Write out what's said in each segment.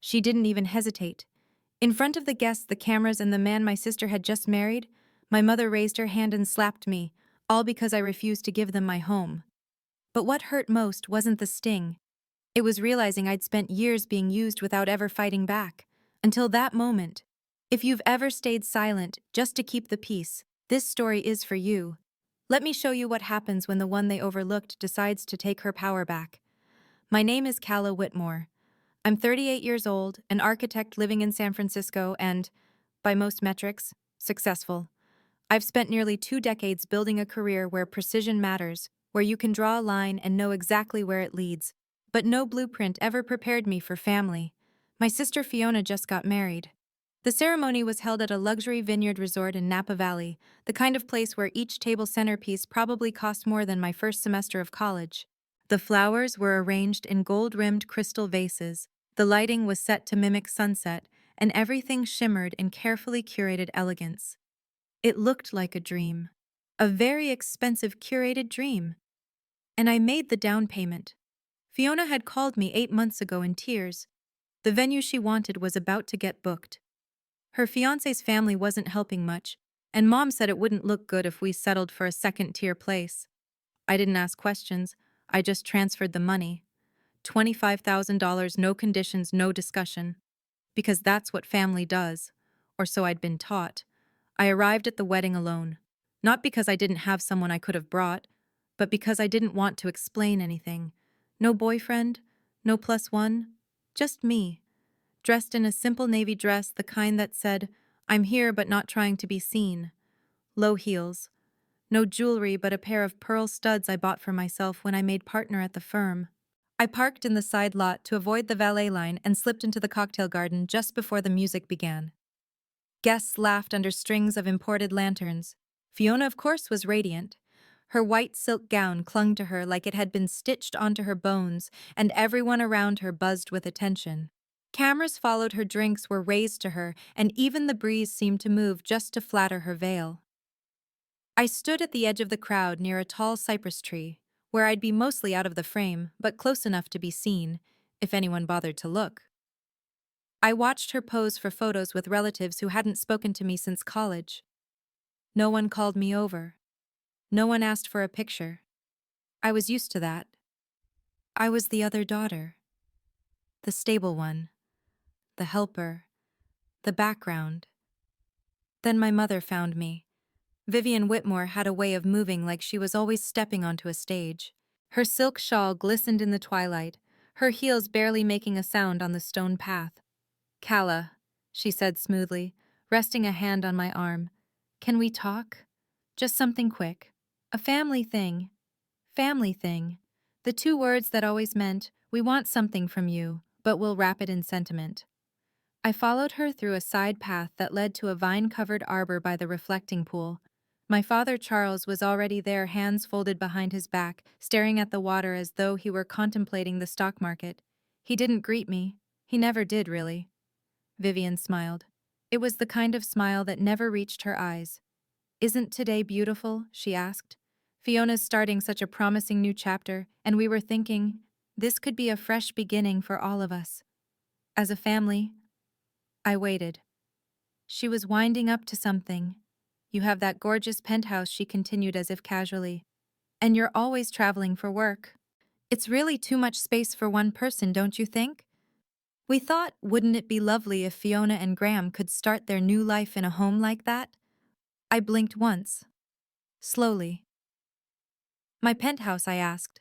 She didn't even hesitate. In front of the guests, the cameras, and the man my sister had just married, my mother raised her hand and slapped me, all because I refused to give them my home. But what hurt most wasn't the sting. It was realizing I'd spent years being used without ever fighting back. Until that moment. If you've ever stayed silent just to keep the peace, this story is for you. Let me show you what happens when the one they overlooked decides to take her power back. My name is Calla Whitmore. I'm 38 years old, an architect living in San Francisco and, by most metrics, successful. I've spent nearly 2 decades building a career where precision matters, where you can draw a line and know exactly where it leads. But no blueprint ever prepared me for family. My sister Fiona just got married. The ceremony was held at a luxury vineyard resort in Napa Valley, the kind of place where each table centerpiece probably cost more than my first semester of college. The flowers were arranged in gold-rimmed crystal vases, the lighting was set to mimic sunset, and everything shimmered in carefully curated elegance. It looked like a dream. A very expensive curated dream. And I made the down payment. Fiona had called me 8 months ago in tears. The venue she wanted was about to get booked. Her fiancé's family wasn't helping much, and Mom said it wouldn't look good if we settled for a second-tier place. I didn't ask questions, I just transferred the money. $25,000, no conditions, no discussion. Because that's what family does, or so I'd been taught. I arrived at the wedding alone. Not because I didn't have someone I could have brought, but because I didn't want to explain anything. No boyfriend, no plus one, just me. Dressed in a simple navy dress, the kind that said, "I'm here but not trying to be seen." Low heels. No jewelry but a pair of pearl studs I bought for myself when I made partner at the firm. I parked in the side lot to avoid the valet line and slipped into the cocktail garden just before the music began. Guests laughed under strings of imported lanterns. Fiona, of course, was radiant. Her white silk gown clung to her like it had been stitched onto her bones, and everyone around her buzzed with attention. Cameras followed her, drinks were raised to her, and even the breeze seemed to move just to flatter her veil. I stood at the edge of the crowd near a tall cypress tree, where I'd be mostly out of the frame, but close enough to be seen, if anyone bothered to look. I watched her pose for photos with relatives who hadn't spoken to me since college. No one called me over. No one asked for a picture. I was used to that. I was the other daughter. The stable one. The helper. The background. Then my mother found me. Vivian Whitmore had a way of moving like she was always stepping onto a stage. Her silk shawl glistened in the twilight, her heels barely making a sound on the stone path. "Calla," she said smoothly, resting a hand on my arm. "Can we talk? Just something quick. A family thing." Family thing. The two words that always meant, "We want something from you, but we'll wrap it in sentiment." I followed her through a side path that led to a vine-covered arbor by the reflecting pool. My father Charles was already there, hands folded behind his back, staring at the water as though he were contemplating the stock market. He didn't greet me. He never did, really. Vivian smiled. It was the kind of smile that never reached her eyes. "Isn't today beautiful?" she asked. "Fiona's starting such a promising new chapter, and we were thinking, this could be a fresh beginning for all of us. As a family." I waited. She was winding up to something. "You have that gorgeous penthouse," she continued as if casually. "And you're always traveling for work. It's really too much space for one person, don't you think? We thought, wouldn't it be lovely if Fiona and Graham could start their new life in a home like that?" I blinked once. Slowly. "My penthouse?" I asked.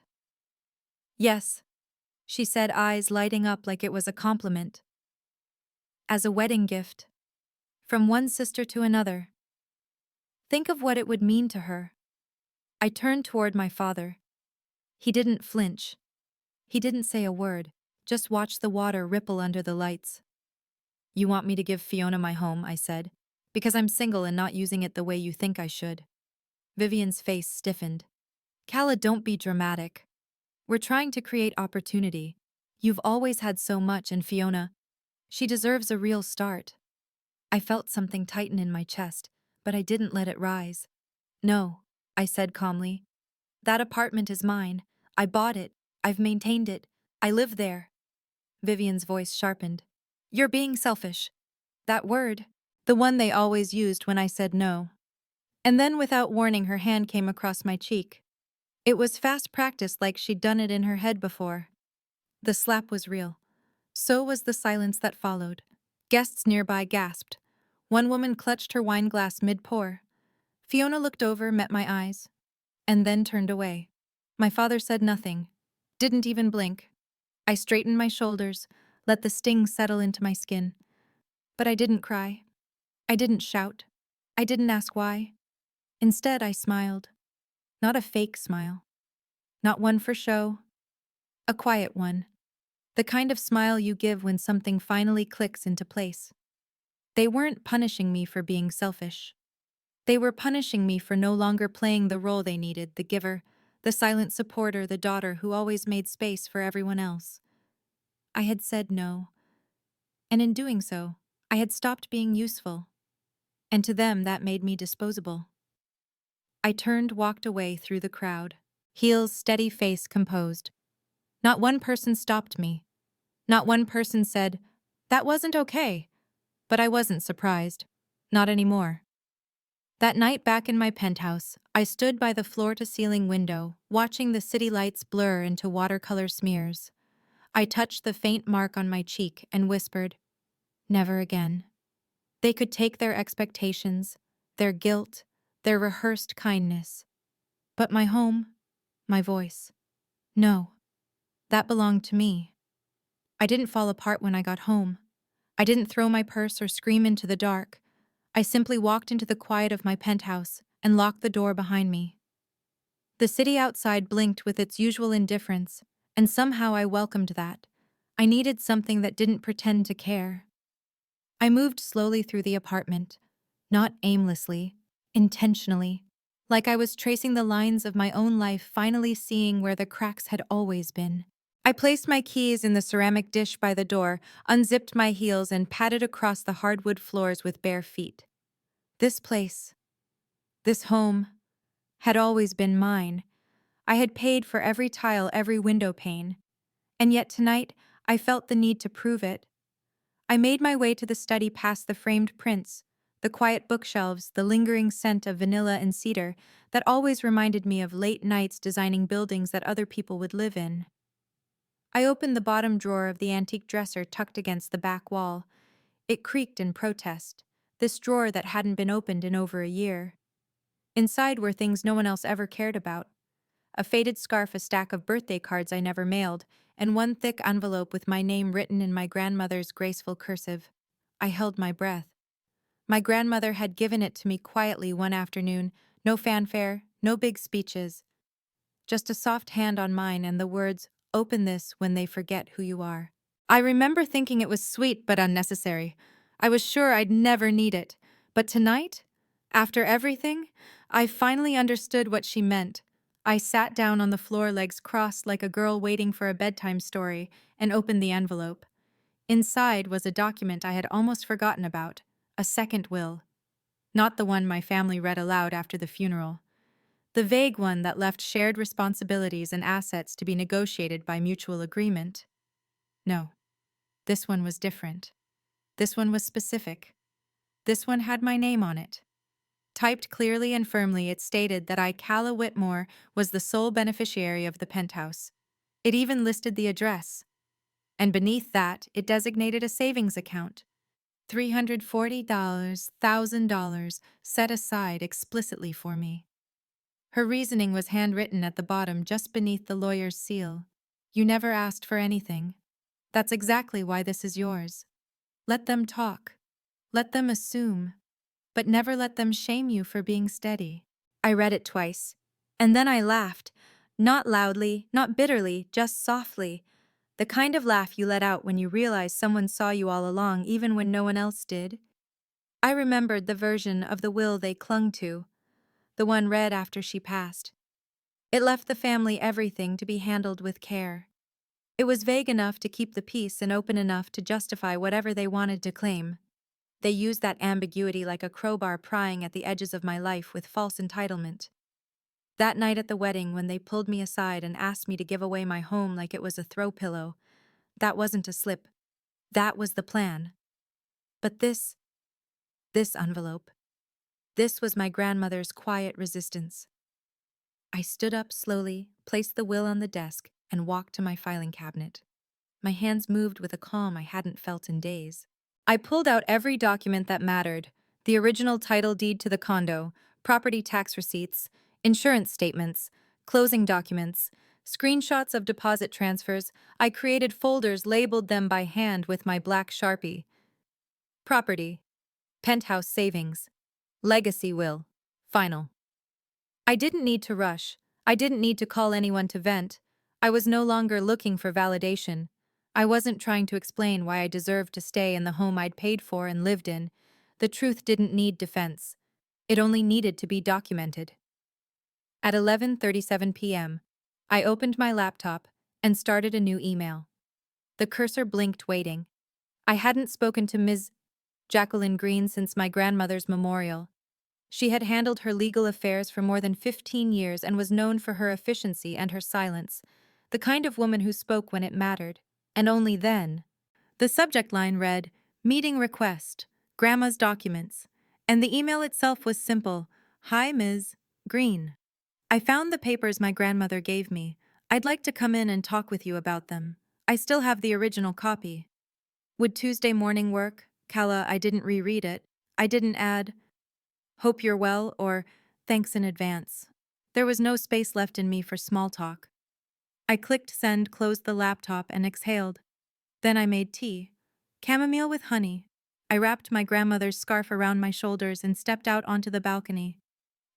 "Yes," she said, eyes lighting up like it was a compliment. "As a wedding gift. From one sister to another. Think of what it would mean to her." I turned toward my father. He didn't flinch. He didn't say a word, just watched the water ripple under the lights. "You want me to give Fiona my home," I said, "because I'm single and not using it the way you think I should." Vivian's face stiffened. "Calla, don't be dramatic. We're trying to create opportunity. You've always had so much, and Fiona, she deserves a real start." I felt something tighten in my chest, but I didn't let it rise. "No," I said calmly. "That apartment is mine. I bought it. I've maintained it. I live there." Vivian's voice sharpened. You're being selfish. That word. The one they always used when I said no. And then, without warning, her hand came across my cheek. It was fast practice, like she'd done it in her head before. The slap was real. So was the silence that followed. Guests nearby gasped. One woman clutched her wine glass mid-pour. Fiona looked over, met my eyes, and then turned away. My father said nothing, didn't even blink. I straightened my shoulders, let the sting settle into my skin. But I didn't cry. I didn't shout. I didn't ask why. Instead, I smiled. Not a fake smile. Not one for show. A quiet one. The kind of smile you give when something finally clicks into place. They weren't punishing me for being selfish. They were punishing me for no longer playing the role they needed, the giver, the silent supporter, the daughter who always made space for everyone else. I had said no. And in doing so, I had stopped being useful. And to them, that made me disposable. I turned, walked away through the crowd, heels steady, face composed. Not one person stopped me. Not one person said, "That wasn't okay." But I wasn't surprised. Not anymore. That night back in my penthouse, I stood by the floor-to-ceiling window, watching the city lights blur into watercolor smears. I touched the faint mark on my cheek and whispered, "Never again." They could take their expectations, their guilt, their rehearsed kindness. But my home, my voice, no, that belonged to me. I didn't fall apart when I got home. I didn't throw my purse or scream into the dark. I simply walked into the quiet of my penthouse and locked the door behind me. The city outside blinked with its usual indifference, and somehow I welcomed that. I needed something that didn't pretend to care. I moved slowly through the apartment, not aimlessly, intentionally, like I was tracing the lines of my own life, finally seeing where the cracks had always been. I placed my keys in the ceramic dish by the door, unzipped my heels, and padded across the hardwood floors with bare feet. This place, this home, had always been mine. I had paid for every tile, every window pane. And yet tonight, I felt the need to prove it. I made my way to the study, past the framed prints, the quiet bookshelves, the lingering scent of vanilla and cedar that always reminded me of late nights designing buildings that other people would live in. I opened the bottom drawer of the antique dresser tucked against the back wall. It creaked in protest, this drawer that hadn't been opened in over a year. Inside were things no one else ever cared about. A faded scarf, a stack of birthday cards I never mailed, and one thick envelope with my name written in my grandmother's graceful cursive. I held my breath. My grandmother had given it to me quietly one afternoon, no fanfare, no big speeches. Just a soft hand on mine and the words, "Open this when they forget who you are." I remember thinking it was sweet but unnecessary. I was sure I'd never need it. But tonight, after everything, I finally understood what she meant. I sat down on the floor, legs crossed like a girl waiting for a bedtime story, and opened the envelope. Inside was a document I had almost forgotten about, a second will. Not the one my family read aloud after the funeral. The vague one that left shared responsibilities and assets to be negotiated by mutual agreement. No, this one was different. This one was specific. This one had my name on it. Typed clearly and firmly, it stated that I, Calla Whitmore, was the sole beneficiary of the penthouse. It even listed the address. And beneath that, it designated a savings account. $340,000 set aside explicitly for me. Her reasoning was handwritten at the bottom, just beneath the lawyer's seal. "You never asked for anything. That's exactly why this is yours. Let them talk. Let them assume. But never let them shame you for being steady." I read it twice. And then I laughed. Not loudly, not bitterly, just softly. The kind of laugh you let out when you realize someone saw you all along, even when no one else did. I remembered the version of the will they clung to, the one read after she passed. It left the family everything to be handled with care. It was vague enough to keep the peace and open enough to justify whatever they wanted to claim. They used that ambiguity like a crowbar, prying at the edges of my life with false entitlement. That night at the wedding, when they pulled me aside and asked me to give away my home like it was a throw pillow, that wasn't a slip. That was the plan. But this envelope, this was my grandmother's quiet resistance. I stood up slowly, placed the will on the desk, and walked to my filing cabinet. My hands moved with a calm I hadn't felt in days. I pulled out every document that mattered: the original title deed to the condo, property tax receipts, insurance statements, closing documents, screenshots of deposit transfers. I created folders, labeled them by hand with my black Sharpie. Property, penthouse savings, legacy will, final. I didn't need to rush. I didn't need to call anyone to vent. I was no longer looking for validation. I wasn't trying to explain why I deserved to stay in the home I'd paid for and lived in. The truth didn't need defense. It only needed to be documented. At 11:37 p.m., I opened my laptop and started a new email. The cursor blinked, waiting. I hadn't spoken to Ms. Jacqueline Green since my grandmother's memorial. She had handled her legal affairs for more than 15 years and was known for her efficiency and her silence, the kind of woman who spoke when it mattered, and only then. The subject line read, "Meeting request, Grandma's documents," and the email itself was simple: "Hi, Ms. Green. I found the papers my grandmother gave me. I'd like to come in and talk with you about them. I still have the original copy." Would Tuesday morning work? Kala, I didn't reread it. I didn't add, "Hope you're well," or "Thanks in advance." There was no space left in me for small talk. I clicked send, closed the laptop, and exhaled. Then I made tea. Chamomile with honey. I wrapped my grandmother's scarf around my shoulders and stepped out onto the balcony.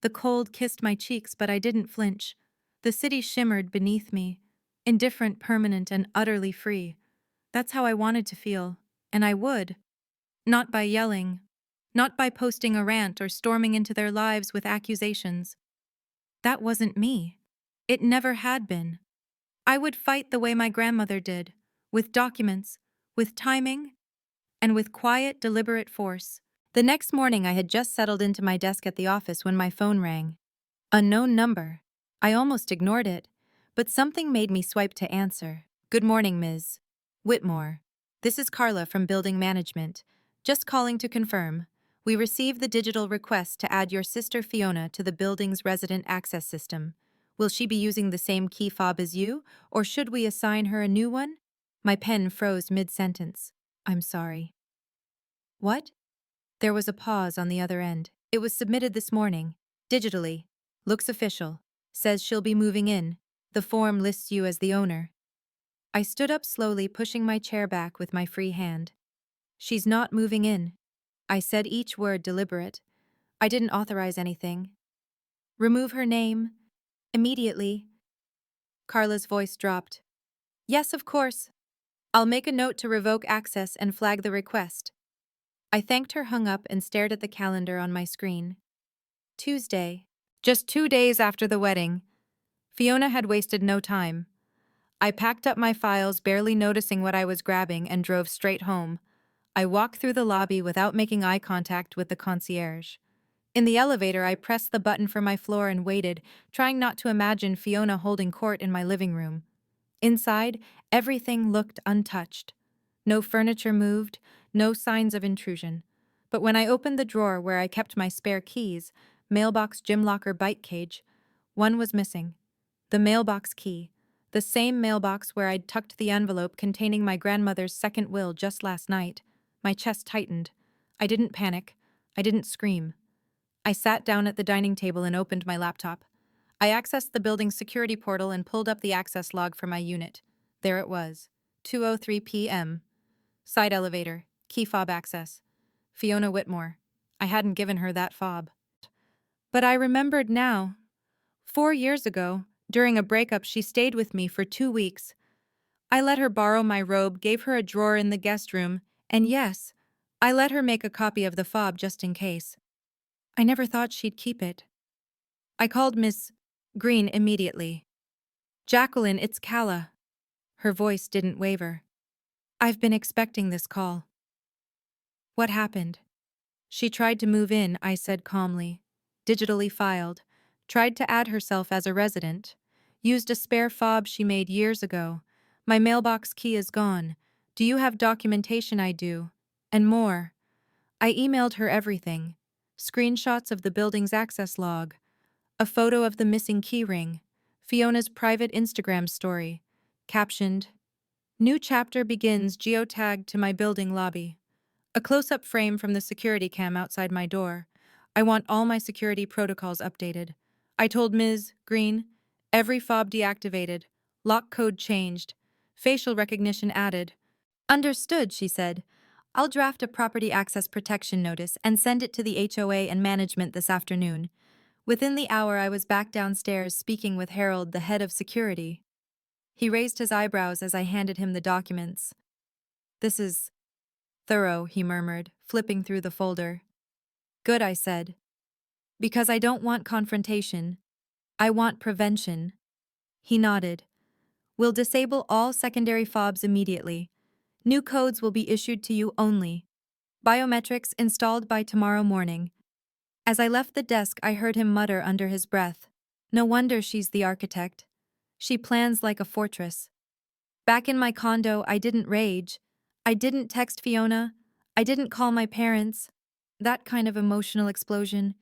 The cold kissed my cheeks, but I didn't flinch. The city shimmered beneath me, indifferent, permanent, and utterly free. That's how I wanted to feel, and I would. Not by yelling. Not by posting a rant or storming into their lives with accusations. That wasn't me. It never had been. I would fight the way my grandmother did, with documents, with timing, and with quiet, deliberate force. The next morning I had just settled into my desk at the office when my phone rang. Unknown number. I almost ignored it, but something made me swipe to answer. "Good morning, Ms. Whitmore. This is Carla from Building Management. Just calling to confirm. We received the digital request to add your sister Fiona to the building's resident access system. Will she be using the same key fob as you, or should we assign her a new one?" My pen froze mid-sentence. "I'm sorry." "What?" There was a pause on the other end. "It was submitted this morning, digitally. Looks official. Says she'll be moving in. The form lists you as the owner." I stood up slowly, pushing my chair back with my free hand. "She's not moving in." I said each word deliberate. "I didn't authorize anything." "Remove her name immediately." Carla's voice dropped. "Yes, of course. I'll make a note to revoke access and flag the request." I thanked her, hung up, and stared at the calendar on my screen. Tuesday. Just 2 days after the wedding. Fiona had wasted no time. I packed up my files, barely noticing what I was grabbing, and drove straight home. I walked through the lobby without making eye contact with the concierge. In the elevator, I pressed the button for my floor and waited, trying not to imagine Fiona holding court in my living room. Inside, everything looked untouched. No furniture moved, no signs of intrusion. But when I opened the drawer where I kept my spare keys, mailbox, gym locker, bike cage, one was missing. The mailbox key. The same mailbox where I'd tucked the envelope containing my grandmother's second will just last night. My chest tightened. I didn't panic. I didn't scream. I sat down at the dining table and opened my laptop. I accessed the building's security portal and pulled up the access log for my unit. There it was. 2:03 p.m. Side elevator. Key fob access. Fiona Whitmore. I hadn't given her that fob. But I remembered now. 4 years ago, during a breakup, she stayed with me for 2 weeks. I let her borrow my robe, gave her a drawer in the guest room, and yes, I let her make a copy of the fob just in case. I never thought she'd keep it. I called Miss Green immediately. "Jacqueline, it's Kala." Her voice didn't waver. "I've been expecting this call." "What happened?" "She tried to move in," I said calmly. "Digitally filed. Tried to add herself as a resident. Used a spare fob she made years ago. My mailbox key is gone. Do you have documentation? I do. And more. I emailed her everything. Screenshots of the building's access log, a photo of the missing keyring, Fiona's private Instagram story, captioned, "New chapter begins geotagged to my building lobby." A close-up frame from the security cam outside my door. I want all my security protocols updated. I told Ms. Green, every fob deactivated, lock code changed, facial recognition added. Understood, she said. I'll draft a property access protection notice and send it to the HOA and management this afternoon. Within the hour, I was back downstairs speaking with Harold, the head of security. He raised his eyebrows as I handed him the documents. This is thorough, he murmured, flipping through the folder. Good, I said. Because I don't want confrontation. I want prevention. He nodded. We'll disable all secondary fobs immediately. New codes will be issued to you only. Biometrics installed by tomorrow morning. As I left the desk, I heard him mutter under his breath. No wonder she's the architect. She plans like a fortress. Back in my condo, I didn't rage. I didn't text Fiona. I didn't call my parents. That kind of emotional explosion,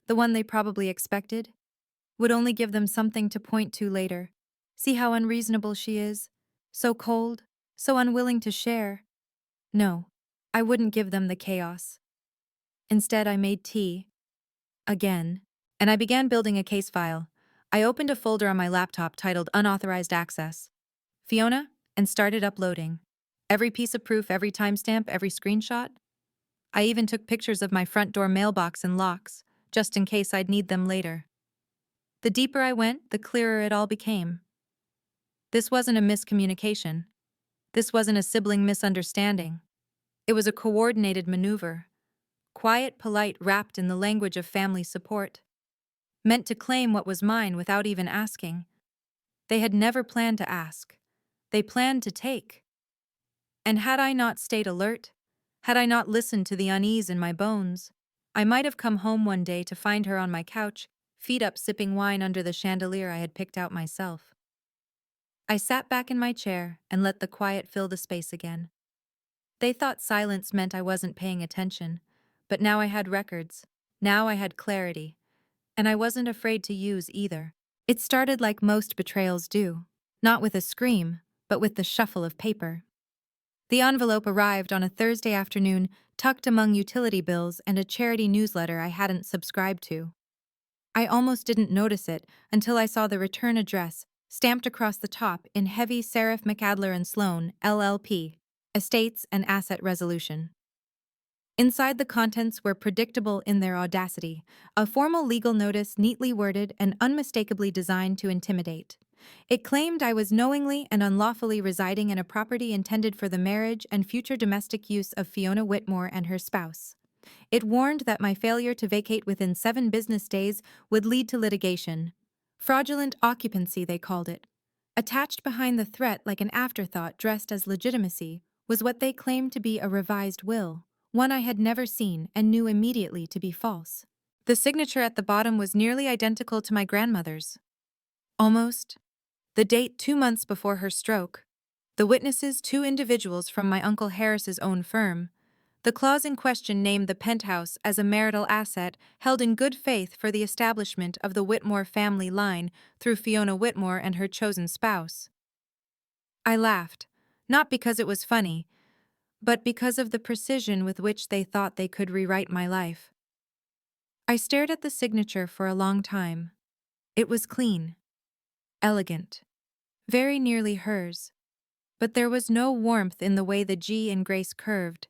the one they probably expected, would only give them something to point to later. See how unreasonable she is? So cold, so unwilling to share. No, I wouldn't give them the chaos. Instead, I made tea. Again. And I began building a case file. I opened a folder on my laptop titled Unauthorized Access. Fiona, and started uploading. Every piece of proof, every timestamp, every screenshot. I even took pictures of my front door mailbox and locks, just in case I'd need them later. The deeper I went, the clearer it all became. This wasn't a miscommunication. This wasn't a sibling misunderstanding. It was a coordinated maneuver. Quiet, polite, wrapped in the language of family support. Meant to claim what was mine without even asking. They had never planned to ask. They planned to take. And had I not stayed alert, had I not listened to the unease in my bones, I might have come home one day to find her on my couch, feet up sipping wine under the chandelier I had picked out myself. I sat back in my chair and let the quiet fill the space again. They thought silence meant I wasn't paying attention, but now I had records, now I had clarity, and I wasn't afraid to use either. It started like most betrayals do, not with a scream, but with the shuffle of paper. The envelope arrived on a Thursday afternoon, tucked among utility bills and a charity newsletter I hadn't subscribed to. I almost didn't notice it until I saw the return address, stamped across the top in heavy serif McAdler and Sloan, LLP, Estates and Asset Resolution. Inside, the contents were predictable in their audacity, a formal legal notice neatly worded and unmistakably designed to intimidate. It claimed I was knowingly and unlawfully residing in a property intended for the marriage and future domestic use of Fiona Whitmore and her spouse. It warned that my failure to vacate within 7 business days would lead to litigation. Fraudulent occupancy, they called it. Attached behind the threat like an afterthought dressed as legitimacy was what they claimed to be a revised will, one I had never seen and knew immediately to be false. The signature at the bottom was nearly identical to my grandmother's. Almost. The date 2 months before her stroke. The witnesses 2 individuals from my Uncle Harris's own firm. The clause in question named the penthouse as a marital asset held in good faith for the establishment of the Whitmore family line through Fiona Whitmore and her chosen spouse. I laughed, not because it was funny, but because of the precision with which they thought they could rewrite my life. I stared at the signature for a long time. It was clean, elegant, very nearly hers, but there was no warmth in the way the G in Grace curved,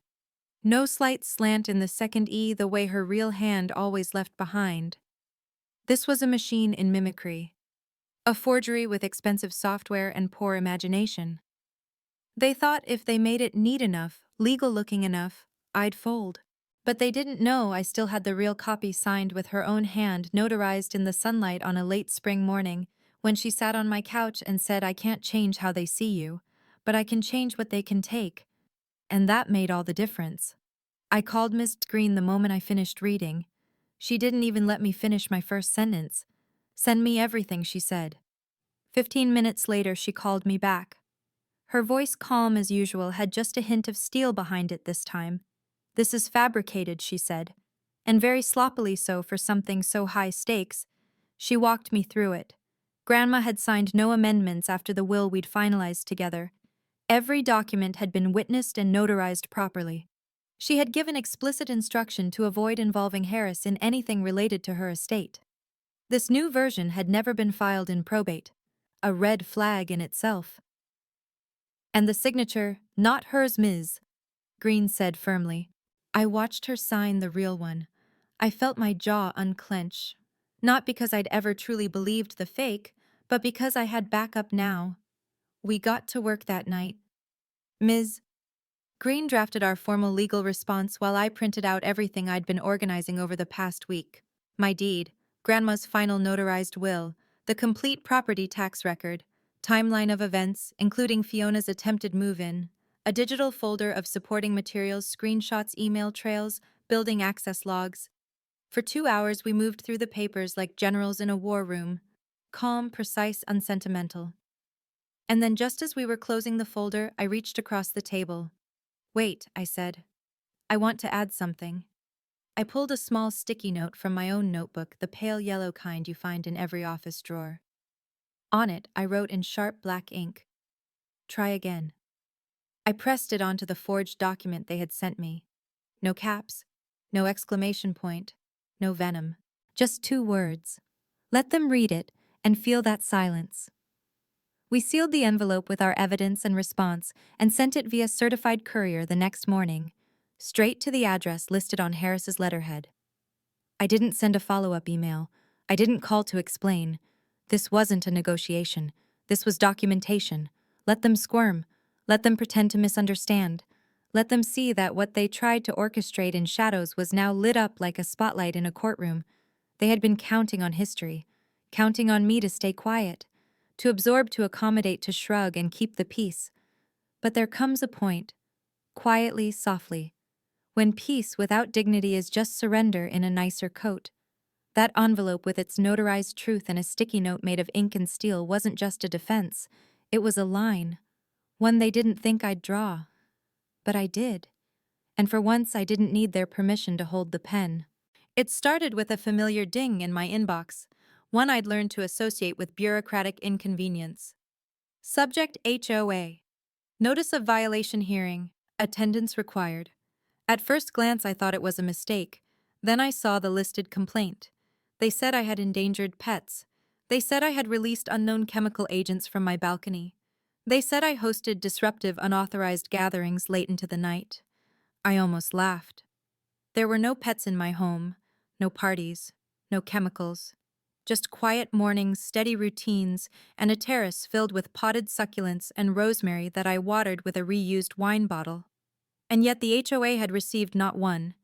no slight slant in the second E the way her real hand always left behind. This was a machine in mimicry, a forgery with expensive software and poor imagination. They thought if they made it neat enough, legal-looking enough, I'd fold. But they didn't know I still had the real copy signed with her own hand, notarized in the sunlight on a late spring morning, when she sat on my couch and said, "I can't change how they see you, but I can change what they can take." And that made all the difference. I called Miss Green the moment I finished reading. She didn't even let me finish my first sentence. "Send me everything," she said. 15 minutes later, she called me back. Her voice, calm as usual, had just a hint of steel behind it this time. "This is fabricated," she said, and very sloppily so for something so high stakes. She walked me through it. Grandma had signed no amendments after the will we'd finalized together. Every document had been witnessed and notarized properly. She had given explicit instruction to avoid involving Harris in anything related to her estate. This new version had never been filed in probate, a red flag in itself. "And the signature, not hers, Ms." Green said firmly. I watched her sign the real one. I felt my jaw unclench, not because I'd ever truly believed the fake, but because I had backup now. We got to work that night. Ms. Green drafted our formal legal response while I printed out everything I'd been organizing over the past week. My deed, Grandma's final notarized will, the complete property tax record, timeline of events, including Fiona's attempted move-in, a digital folder of supporting materials, screenshots, email trails, building access logs. For 2 hours we moved through the papers like generals in a war room, calm, precise, unsentimental. And then just as we were closing the folder, I reached across the table. "Wait," I said. "I want to add something." I pulled a small sticky note from my own notebook, the pale yellow kind you find in every office drawer. On it, I wrote in sharp black ink, "Try again." I pressed it onto the forged document they had sent me. No caps, no exclamation point, no venom. Just 2 words. Let them read it and feel that silence. We sealed the envelope with our evidence and response and sent it via certified courier the next morning, straight to the address listed on Harris's letterhead. I didn't send a follow-up email. I didn't call to explain. This wasn't a negotiation. This was documentation. Let them squirm. Let them pretend to misunderstand. Let them see that what they tried to orchestrate in shadows was now lit up like a spotlight in a courtroom. They had been counting on history, counting on me to stay quiet, to absorb, to accommodate, to shrug and keep the peace. But there comes a point, quietly, softly, when peace without dignity is just surrender in a nicer coat. That envelope with its notarized truth and a sticky note made of ink and steel wasn't just a defense. It was a line, one they didn't think I'd draw. But I did. And for once I didn't need their permission to hold the pen. It started with a familiar ding in my inbox, one I'd learned to associate with bureaucratic inconvenience. Subject: HOA. Notice of violation hearing. Attendance required. At first glance I thought it was a mistake. Then I saw the listed complaint. They said I had endangered pets. They said I had released unknown chemical agents from my balcony. They said I hosted disruptive, unauthorized gatherings late into the night. I almost laughed. There were no pets in my home, no parties, no chemicals. Just quiet mornings, steady routines, and a terrace filled with potted succulents and rosemary that I watered with a reused wine bottle. And yet the HOA had received not 1,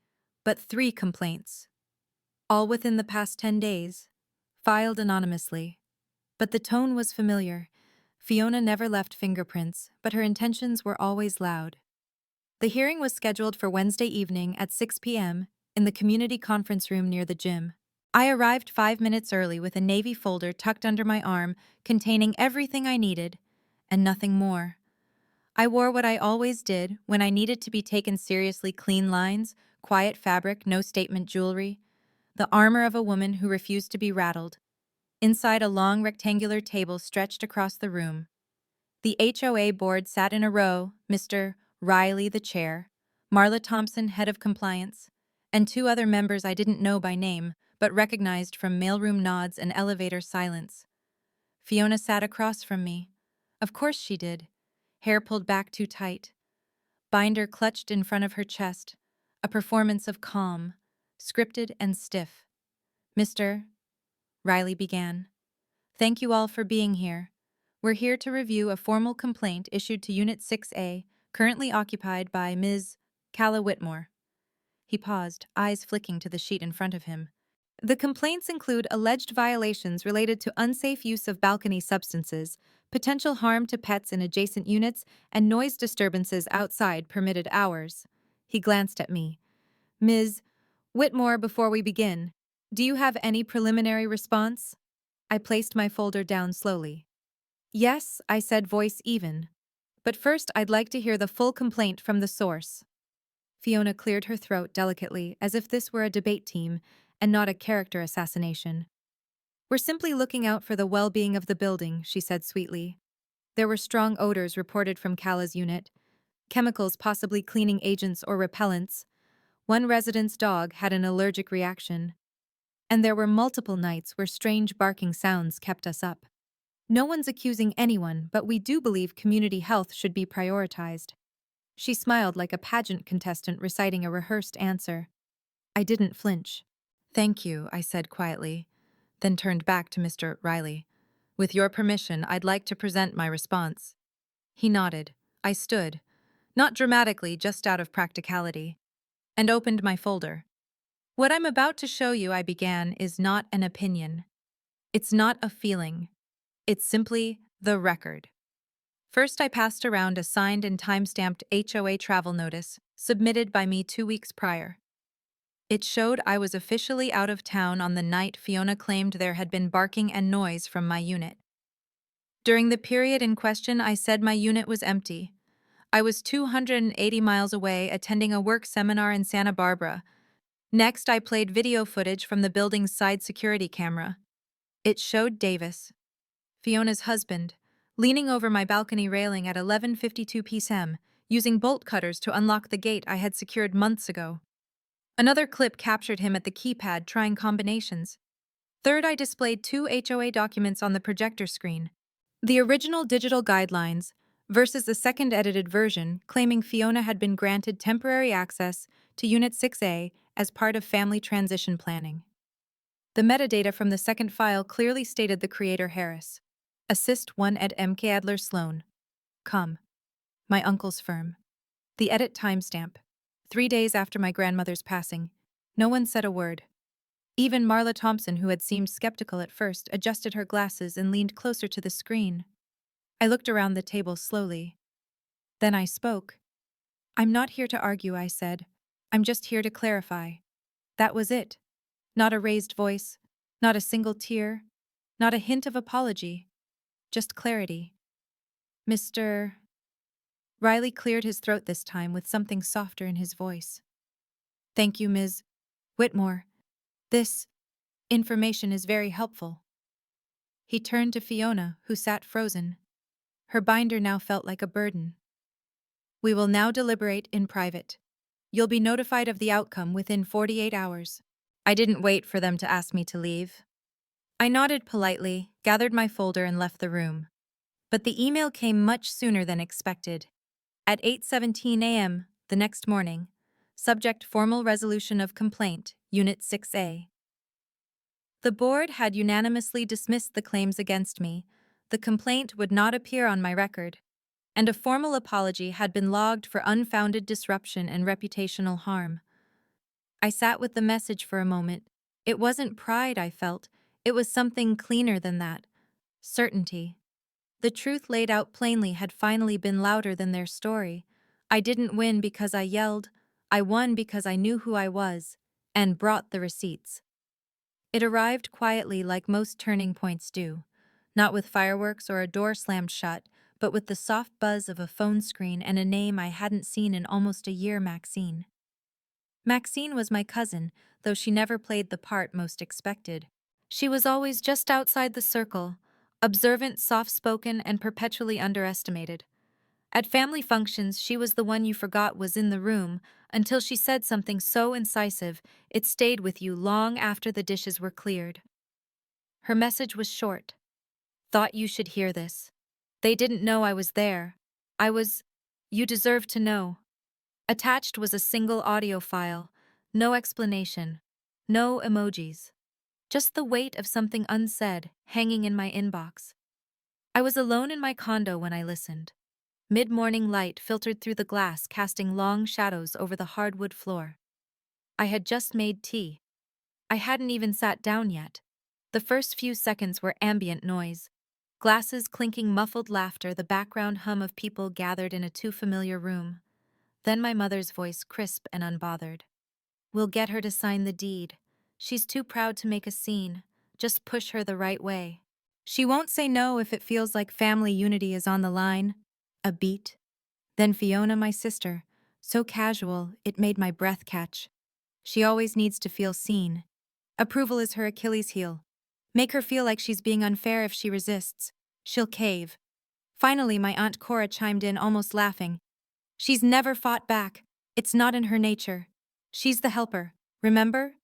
but 3 complaints. All within the past 10 days, filed anonymously. But the tone was familiar. Fiona never left fingerprints, but her intentions were always loud. The hearing was scheduled for Wednesday evening at 6 p.m. in the community conference room near the gym. I arrived 5 minutes early with a navy folder tucked under my arm containing everything I needed, and nothing more. I wore what I always did when I needed to be taken seriously: clean lines, quiet fabric, no statement jewelry. The armor of a woman who refused to be rattled. Inside a long rectangular table stretched across the room. The HOA board sat in a row: Mr. Riley, the chair, Marla Thompson, head of compliance, and 2 other members I didn't know by name, but recognized from mailroom nods and elevator silence. Fiona sat across from me. Of course she did. Hair pulled back too tight. Binder clutched in front of her chest. A performance of calm, scripted and stiff. "Mr. Riley began. "Thank you all for being here. We're here to review a formal complaint issued to Unit 6A, currently occupied by Ms. Calla Whitmore." He paused, eyes flicking to the sheet in front of him. "The complaints include alleged violations related to unsafe use of balcony substances, potential harm to pets in adjacent units, and noise disturbances outside permitted hours." He glanced at me. "Ms. Whitmore, before we begin, do you have any preliminary response?" I placed my folder down slowly. "Yes," I said, voice even. But first, I'd like to hear the full complaint from the source. Fiona cleared her throat delicately, as if this were a debate team and not a character assassination. We're simply looking out for the well-being of the building, she said sweetly. There were strong odors reported from Kala's unit, chemicals possibly cleaning agents or repellents. One resident's dog had an allergic reaction. And there were multiple nights where strange barking sounds kept us up. No one's accusing anyone, but we do believe community health should be prioritized. She smiled like a pageant contestant reciting a rehearsed answer. I didn't flinch. Thank you, I said quietly, then turned back to Mr. Riley. With your permission, I'd like to present my response. He nodded. I stood, not dramatically, just out of practicality, and opened my folder. What I'm about to show you, I began, is not an opinion. It's not a feeling. It's simply the record. First, I passed around a signed and time-stamped HOA travel notice submitted by me 2 weeks prior. It showed I was officially out of town on the night Fiona claimed there had been barking and noise from my unit. During the period in question, I said my unit was empty. I was 280 miles away attending a work seminar in Santa Barbara. Next, I played video footage from the building's side security camera. It showed Davis, Fiona's husband, leaning over my balcony railing at 11:52 p.m., using bolt cutters to unlock the gate I had secured months ago. Another clip captured him at the keypad trying combinations. Third, I displayed 2 HOA documents on the projector screen. The original digital guidelines versus the second edited version claiming Fiona had been granted temporary access to Unit 6A as part of family transition planning. The metadata from the second file clearly stated the creator Harris. Assist 1 at MK Adler Sloan. Com. My uncle's firm. The edit timestamp. 3 days after my grandmother's passing. No one said a word. Even Marla Thompson, who had seemed skeptical at first, adjusted her glasses and leaned closer to the screen. I looked around the table slowly. Then I spoke. I'm not here to argue, I said. I'm just here to clarify. That was it. Not a raised voice, not a single tear, not a hint of apology. Just clarity. Mr. Riley cleared his throat this time with something softer in his voice. Thank you, Ms. Whitmore. This information is very helpful. He turned to Fiona, who sat frozen. Her binder now felt like a burden. We will now deliberate in private. You'll be notified of the outcome within 48 hours. I didn't wait for them to ask me to leave. I nodded politely, gathered my folder, and left the room. But the email came much sooner than expected. At 8:17 a.m. the next morning, subject formal resolution of complaint, Unit 6A. The board had unanimously dismissed the claims against me. The complaint would not appear on my record, and a formal apology had been logged for unfounded disruption and reputational harm. I sat with the message for a moment. It wasn't pride I felt, it was something cleaner than that. Certainty. The truth laid out plainly had finally been louder than their story. I didn't win because I yelled, I won because I knew who I was, and brought the receipts. It arrived quietly like most turning points do, not with fireworks or a door slammed shut, but with the soft buzz of a phone screen and a name I hadn't seen in almost a year, Maxine. Maxine was my cousin, though she never played the part most expected. She was always just outside the circle, observant, soft-spoken, and perpetually underestimated. At family functions, she was the one you forgot was in the room until she said something so incisive it stayed with you long after the dishes were cleared. Her message was short. Thought you should hear this. They didn't know I was there. You deserve to know. Attached was a single audio file, no explanation, no emojis. Just the weight of something unsaid hanging in my inbox. I was alone in my condo when I listened. Mid-morning light filtered through the glass, casting long shadows over the hardwood floor. I had just made tea. I hadn't even sat down yet. The first few seconds were ambient noise. Glasses clinking, muffled laughter, the background hum of people gathered in a too-familiar room. Then my mother's voice, crisp and unbothered. We'll get her to sign the deed. She's too proud to make a scene. Just push her the right way. She won't say no if it feels like family unity is on the line. a beat. Then Fiona, my sister, so casual it made my breath catch. She always needs to feel seen. Approval is her Achilles heel. Make her feel like she's being unfair if she resists. She'll cave. Finally, my Aunt Cora chimed in, almost laughing. She's never fought back. It's not in her nature. She's the helper. Remember?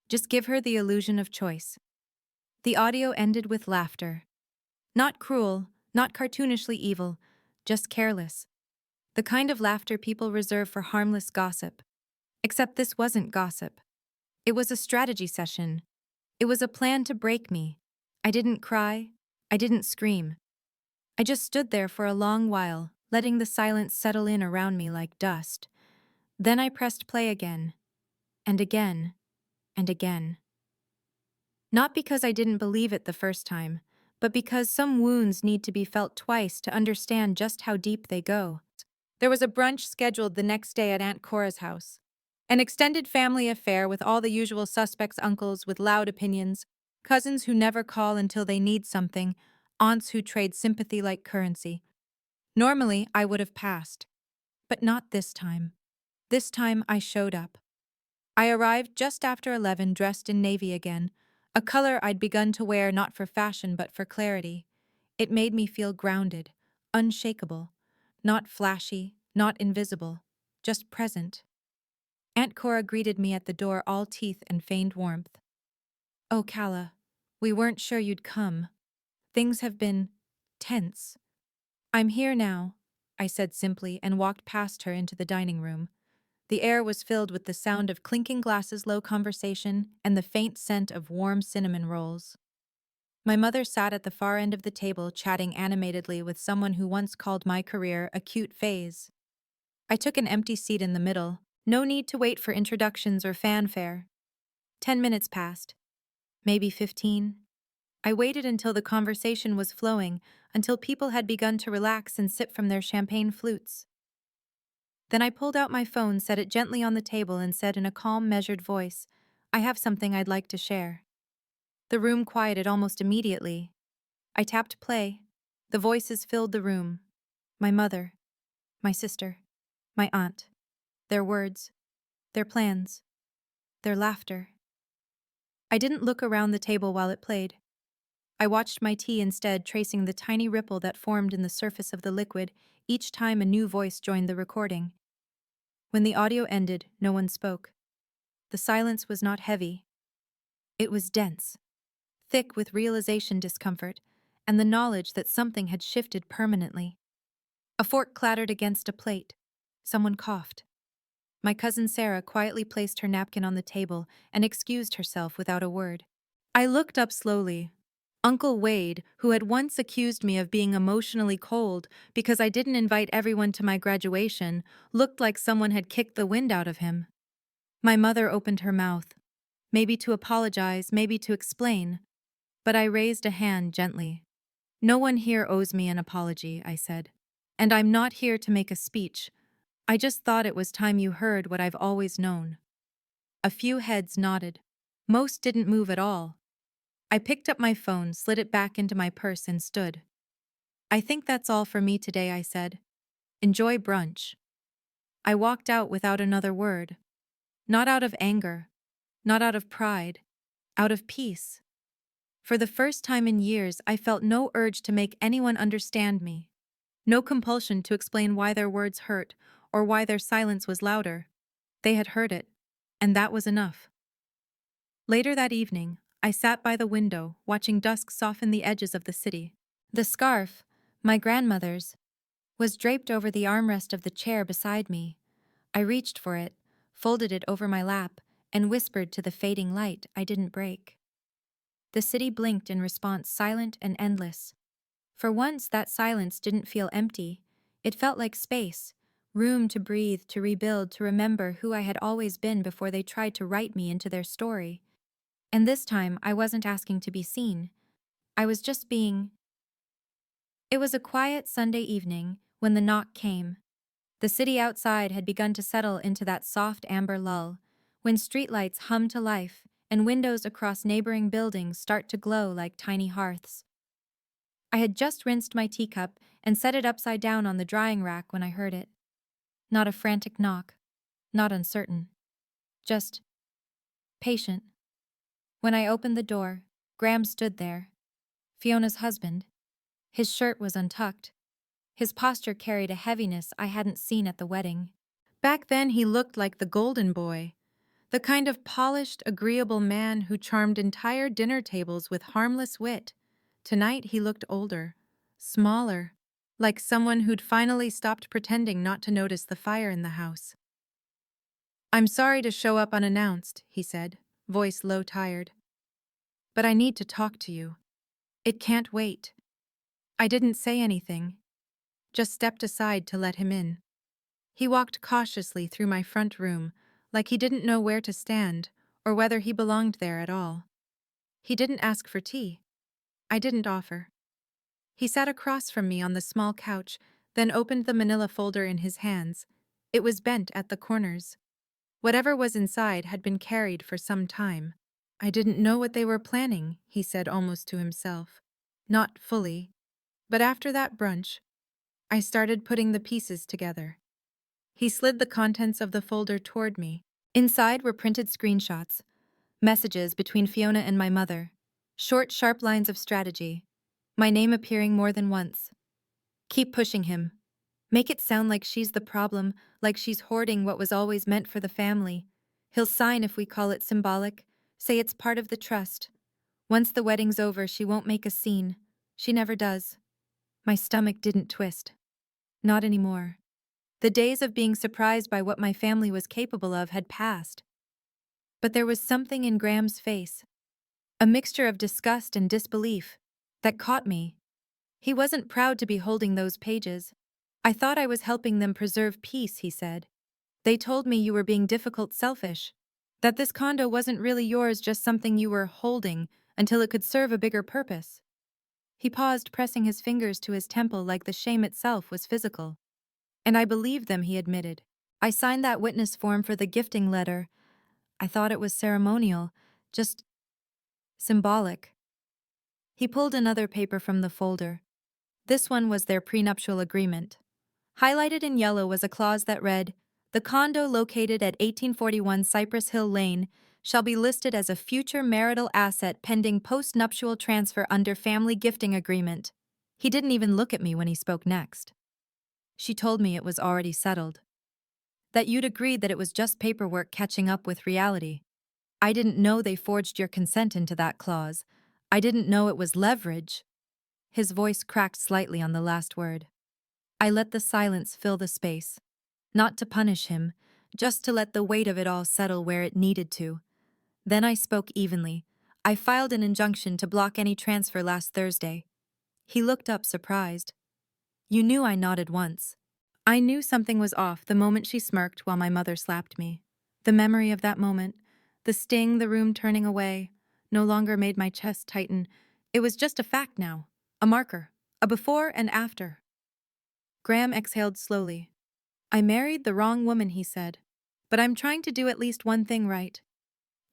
Just give her the illusion of choice. The audio ended with laughter. Not cruel, not cartoonishly evil, just careless. The kind of laughter people reserve for harmless gossip. Except this wasn't gossip. It was a strategy session. It was a plan to break me. I didn't cry. I didn't scream. I just stood there for a long while, letting the silence settle in around me like dust. Then I pressed play again. And again. And again. Not because I didn't believe it the first time, but because some wounds need to be felt twice to understand just how deep they go. There was a brunch scheduled the next day at Aunt Cora's house. An extended family affair with all the usual suspects, uncles with loud opinions, cousins who never call until they need something, aunts who trade sympathy like currency. Normally, I would have passed. But not this time. This time, I showed up. I arrived just after 11 dressed in navy again, a color I'd begun to wear not for fashion but for clarity. It made me feel grounded, unshakable, not flashy, not invisible, just present. Aunt Cora greeted me at the door, all teeth and feigned warmth. Oh, Calla, we weren't sure you'd come. Things have been tense. I'm here now, I said simply and walked past her into the dining room. The air was filled with the sound of clinking glasses, low conversation, and the faint scent of warm cinnamon rolls. My mother sat at the far end of the table, chatting animatedly with someone who once called my career a cute phase. I took an empty seat in the middle. No need to wait for introductions or fanfare. 10 minutes passed. Maybe 15. I waited until the conversation was flowing, until people had begun to relax and sip from their champagne flutes. Then I pulled out my phone, set it gently on the table, and said in a calm, measured voice, I have something I'd like to share. The room quieted almost immediately. I tapped play. The voices filled the room. My mother, my sister, my aunt. Their words, their plans, their laughter. I didn't look around the table while it played. I watched my tea instead, tracing the tiny ripple that formed in the surface of the liquid each time a new voice joined the recording. When the audio ended, no one spoke. The silence was not heavy. It was dense, thick with realization, discomfort, and the knowledge that something had shifted permanently. A fork clattered against a plate. Someone coughed. My cousin Sarah quietly placed her napkin on the table and excused herself without a word. I looked up slowly. Uncle Wade, who had once accused me of being emotionally cold because I didn't invite everyone to my graduation, looked like someone had kicked the wind out of him. My mother opened her mouth, maybe to apologize, maybe to explain, but I raised a hand gently. No one here owes me an apology, I said. And I'm not here to make a speech. I just thought it was time you heard what I've always known. A few heads nodded. Most didn't move at all. I picked up my phone, slid it back into my purse, and stood. I think that's all for me today, I said. Enjoy brunch. I walked out without another word. Not out of anger, not out of pride, out of peace. For the first time in years, I felt no urge to make anyone understand me. No compulsion to explain why their words hurt or why their silence was louder. They had heard it, and that was enough. Later that evening, I sat by the window, watching dusk soften the edges of the city. The scarf, my grandmother's, was draped over the armrest of the chair beside me. I reached for it, folded it over my lap, and whispered to the fading light I didn't break. The city blinked in response, silent and endless. For once, that silence didn't feel empty. It felt like space, room to breathe, to rebuild, to remember who I had always been before they tried to write me into their story. And this time, I wasn't asking to be seen. I was just being. It was a quiet Sunday evening when the knock came. The city outside had begun to settle into that soft amber lull, when streetlights hum to life and windows across neighboring buildings start to glow like tiny hearths. I had just rinsed my teacup and set it upside down on the drying rack when I heard it. Not a frantic knock, not uncertain, just patient. When I opened the door, Graham stood there, Fiona's husband. His shirt was untucked. His posture carried a heaviness I hadn't seen at the wedding. Back then he looked like the golden boy, the kind of polished, agreeable man who charmed entire dinner tables with harmless wit. Tonight he looked older, smaller, like someone who'd finally stopped pretending not to notice the fire in the house. "I'm sorry to show up unannounced," he said, voice low tired. "But I need to talk to you. It can't wait." I didn't say anything, just stepped aside to let him in. He walked cautiously through my front room, like he didn't know where to stand or whether he belonged there at all. He didn't ask for tea. I didn't offer. He sat across from me on the small couch, then opened the manila folder in his hands. It was bent at the corners. Whatever was inside had been carried for some time. "I didn't know what they were planning," he said almost to himself. "Not fully. But after that brunch, I started putting the pieces together." He slid the contents of the folder toward me. Inside were printed screenshots, messages between Fiona and my mother, short, sharp lines of strategy, my name appearing more than once. "Keep pushing him. Make it sound like she's the problem, like she's hoarding what was always meant for the family. He'll sign if we call it symbolic, say it's part of the trust. Once the wedding's over, she won't make a scene. She never does." My stomach didn't twist. Not anymore. The days of being surprised by what my family was capable of had passed. But there was something in Graham's face, a mixture of disgust and disbelief, that caught me. He wasn't proud to be holding those pages. "I thought I was helping them preserve peace," he said. "They told me you were being difficult, selfish. That this condo wasn't really yours, just something you were holding until it could serve a bigger purpose." He paused, pressing his fingers to his temple like the shame itself was physical. "And I believed them," he admitted. "I signed that witness form for the gifting letter. I thought it was ceremonial, just symbolic." He pulled another paper from the folder. This one was their prenuptial agreement. Highlighted in yellow was a clause that read, "The condo located at 1841 Cypress Hill Lane shall be listed as a future marital asset pending post-nuptial transfer under family gifting agreement." He didn't even look at me when he spoke next. "She told me it was already settled. That you'd agreed that it was just paperwork catching up with reality. I didn't know they forged your consent into that clause. I didn't know it was leverage." His voice cracked slightly on the last word. I let the silence fill the space. Not to punish him, just to let the weight of it all settle where it needed to. Then I spoke evenly. "I filed an injunction to block any transfer last Thursday." He looked up surprised. "You knew?" I nodded once. I knew something was off the moment she smirked while my mother slapped me. The memory of that moment, the sting, the room turning away, no longer made my chest tighten. It was just a fact now, a marker, a before and after. Graham exhaled slowly. "I married the wrong woman," he said. "But I'm trying to do at least one thing right."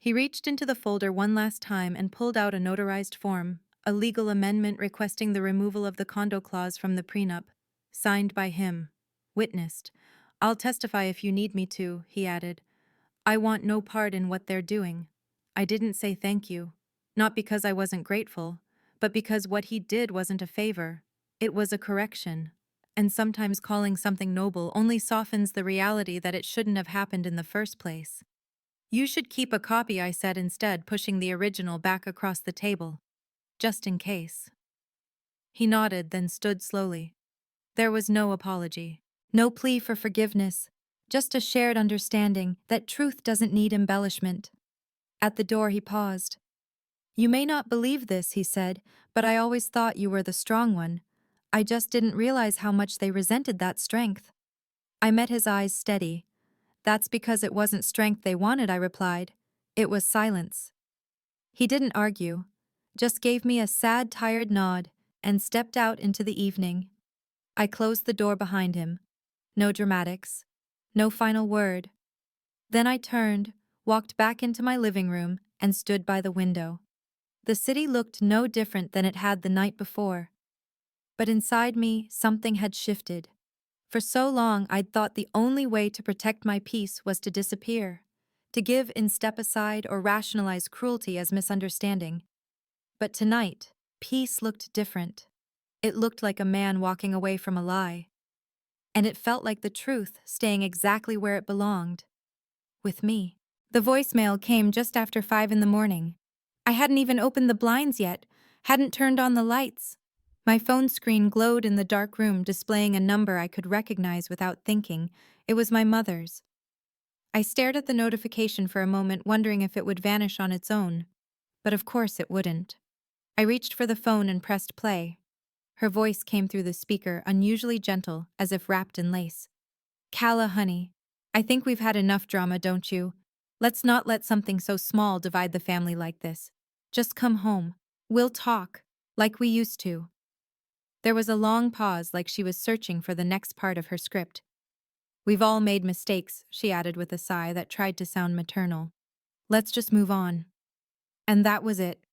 He reached into the folder one last time and pulled out a notarized form, a legal amendment requesting the removal of the condo clause from the prenup, signed by him. Witnessed. "I'll testify if you need me to," he added. "I want no part in what they're doing." I didn't say thank you. Not because I wasn't grateful, but because what he did wasn't a favor. It was a correction. And sometimes calling something noble only softens the reality that it shouldn't have happened in the first place. "You should keep a copy," I said instead, pushing the original back across the table. "Just in case." He nodded, then stood slowly. There was no apology. No plea for forgiveness, just a shared understanding that truth doesn't need embellishment. At the door he paused. "You may not believe this," he said, "but I always thought you were the strong one. I just didn't realize how much they resented that strength." I met his eyes steady. "That's because it wasn't strength they wanted," I replied. "It was silence." He didn't argue, just gave me a sad, tired nod and stepped out into the evening. I closed the door behind him. No dramatics. No final word. Then I turned, walked back into my living room, and stood by the window. The city looked no different than it had the night before. But inside me, something had shifted. For so long, I'd thought the only way to protect my peace was to disappear, to give in, step aside, or rationalize cruelty as misunderstanding. But tonight, peace looked different. It looked like a man walking away from a lie. And it felt like the truth staying exactly where it belonged. With me. The voicemail came just after 5 in the morning. I hadn't even opened the blinds yet, hadn't turned on the lights. My phone screen glowed in the dark room, displaying a number I could recognize without thinking. It was my mother's. I stared at the notification for a moment, wondering if it would vanish on its own. But of course it wouldn't. I reached for the phone and pressed play. Her voice came through the speaker, unusually gentle, as if wrapped in lace. "Kala, honey. I think we've had enough drama, don't you? Let's not let something so small divide the family like this. Just come home. We'll talk, like we used to." There was a long pause, like she was searching for the next part of her script. "We've all made mistakes," she added with a sigh that tried to sound maternal. "Let's just move on." And that was it.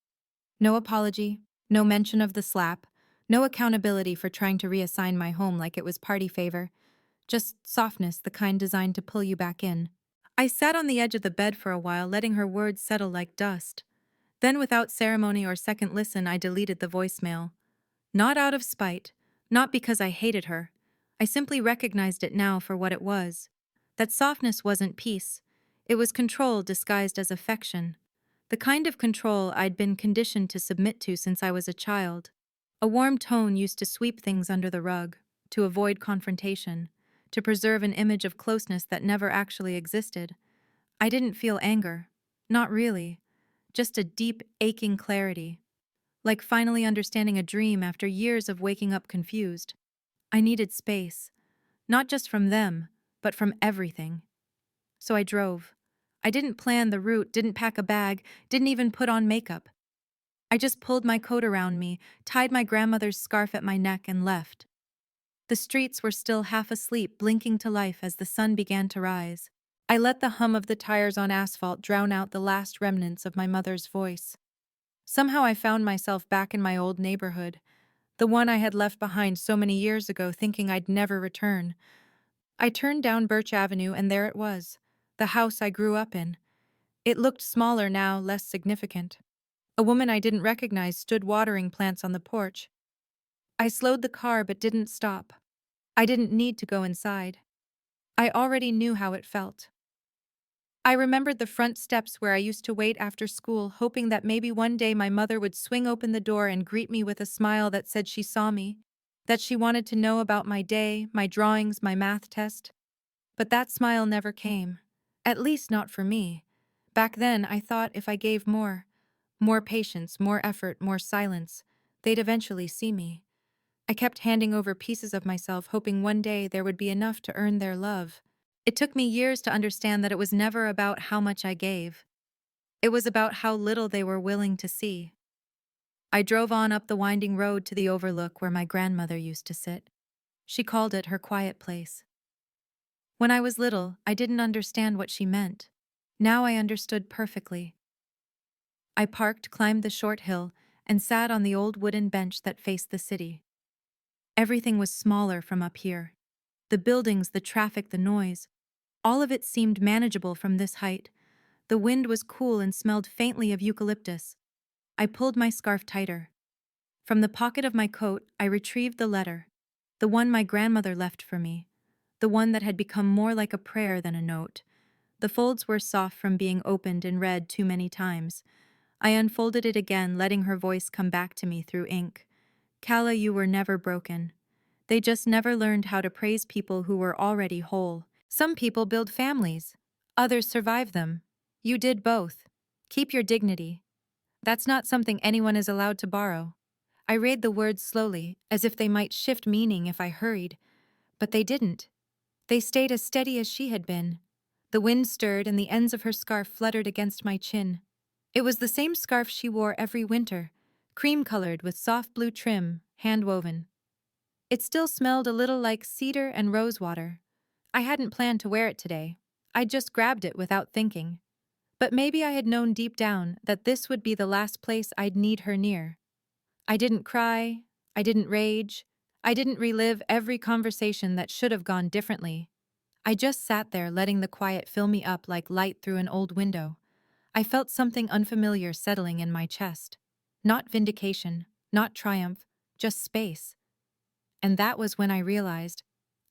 No apology, no mention of the slap, no accountability for trying to reassign my home like it was party favor. Just softness, the kind designed to pull you back in. I sat on the edge of the bed for a while, letting her words settle like dust. Then, without ceremony or second listen, I deleted the voicemail. Not out of spite, not because I hated her. I simply recognized it now for what it was. That softness wasn't peace. It was control disguised as affection. The kind of control I'd been conditioned to submit to since I was a child. A warm tone used to sweep things under the rug, to avoid confrontation, to preserve an image of closeness that never actually existed. I didn't feel anger. Not really. Just a deep, aching clarity. Like finally understanding a dream after years of waking up confused. I needed space. Not just from them, but from everything. So I drove. I didn't plan the route, didn't pack a bag, didn't even put on makeup. I just pulled my coat around me, tied my grandmother's scarf at my neck, and left. The streets were still half asleep, blinking to life as the sun began to rise. I let the hum of the tires on asphalt drown out the last remnants of my mother's voice. Somehow I found myself back in my old neighborhood, the one I had left behind so many years ago, thinking I'd never return. I turned down Birch Avenue, and there it was, the house I grew up in. It looked smaller now, less significant. A woman I didn't recognize stood watering plants on the porch. I slowed the car but didn't stop. I didn't need to go inside. I already knew how it felt. I remembered the front steps where I used to wait after school, hoping that maybe one day my mother would swing open the door and greet me with a smile that said she saw me, that she wanted to know about my day, my drawings, my math test. But that smile never came. At least not for me. Back then, I thought if I gave more patience, more effort, more silence, they'd eventually see me. I kept handing over pieces of myself, hoping one day there would be enough to earn their love. It took me years to understand that it was never about how much I gave. It was about how little they were willing to see. I drove on up the winding road to the overlook where my grandmother used to sit. She called it her quiet place. When I was little, I didn't understand what she meant. Now I understood perfectly. I parked, climbed the short hill, and sat on the old wooden bench that faced the city. Everything was smaller from up here. The buildings, the traffic, the noise. All of it seemed manageable from this height. The wind was cool and smelled faintly of eucalyptus. I pulled my scarf tighter. From the pocket of my coat, I retrieved the letter. The one my grandmother left for me. The one that had become more like a prayer than a note. The folds were soft from being opened and read too many times. I unfolded it again, letting her voice come back to me through ink. "Kala, you were never broken. They just never learned how to praise people who were already whole. Some people build families. Others survive them. You did both. Keep your dignity. That's not something anyone is allowed to borrow." I read the words slowly, as if they might shift meaning if I hurried. But they didn't. They stayed as steady as she had been. The wind stirred and the ends of her scarf fluttered against my chin. It was the same scarf she wore every winter, cream-colored with soft blue trim, hand-woven. It still smelled a little like cedar and rosewater. I hadn't planned to wear it today. I'd just grabbed it without thinking. But maybe I had known deep down that this would be the last place I'd need her near. I didn't cry. I didn't rage. I didn't relive every conversation that should have gone differently. I just sat there letting the quiet fill me up like light through an old window. I felt something unfamiliar settling in my chest. Not vindication, not triumph, just space. And that was when I realized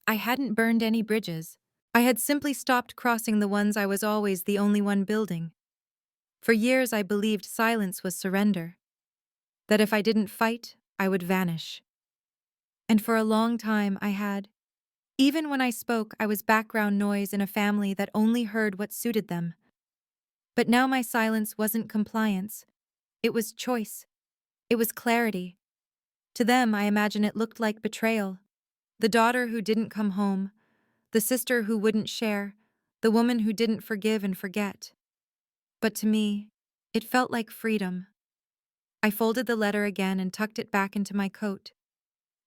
I hadn't burned any bridges. I had simply stopped crossing the ones I was always the only one building. For years I believed silence was surrender, that if I didn't fight, I would vanish. And for a long time I had. Even when I spoke, I was background noise in a family that only heard what suited them. But now my silence wasn't compliance. It was choice. It was clarity. To them, I imagine it looked like betrayal. The daughter who didn't come home, the sister who wouldn't share, the woman who didn't forgive and forget. But to me, it felt like freedom. I folded the letter again and tucked it back into my coat.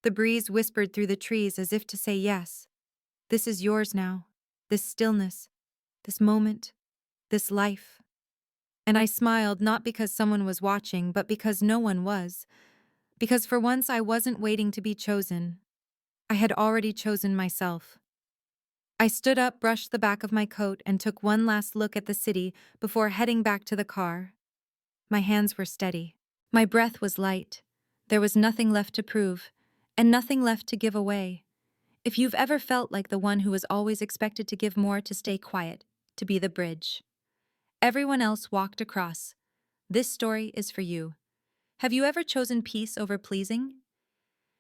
The breeze whispered through the trees as if to say yes. This is yours now. This stillness, this moment, this life. And I smiled not because someone was watching, but because no one was. Because for once I wasn't waiting to be chosen. I had already chosen myself. I stood up, brushed the back of my coat, and took one last look at the city before heading back to the car. My hands were steady. My breath was light. There was nothing left to prove, and nothing left to give away. If you've ever felt like the one who was always expected to give more, to stay quiet, to be the bridge. Everyone else walked across. This story is for you. Have you ever chosen peace over pleasing?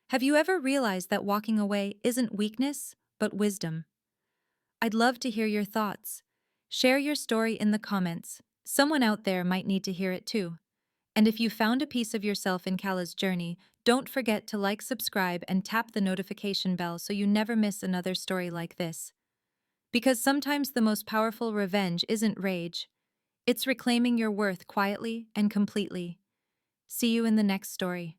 Have you ever realized that walking away isn't weakness, but wisdom? I'd love to hear your thoughts. Share your story in the comments. Someone out there might need to hear it too. And if you found a piece of yourself in Kala's journey, don't forget to like, subscribe, and tap the notification bell so you never miss another story like this. Because sometimes the most powerful revenge isn't rage. It's reclaiming your worth quietly and completely. See you in the next story.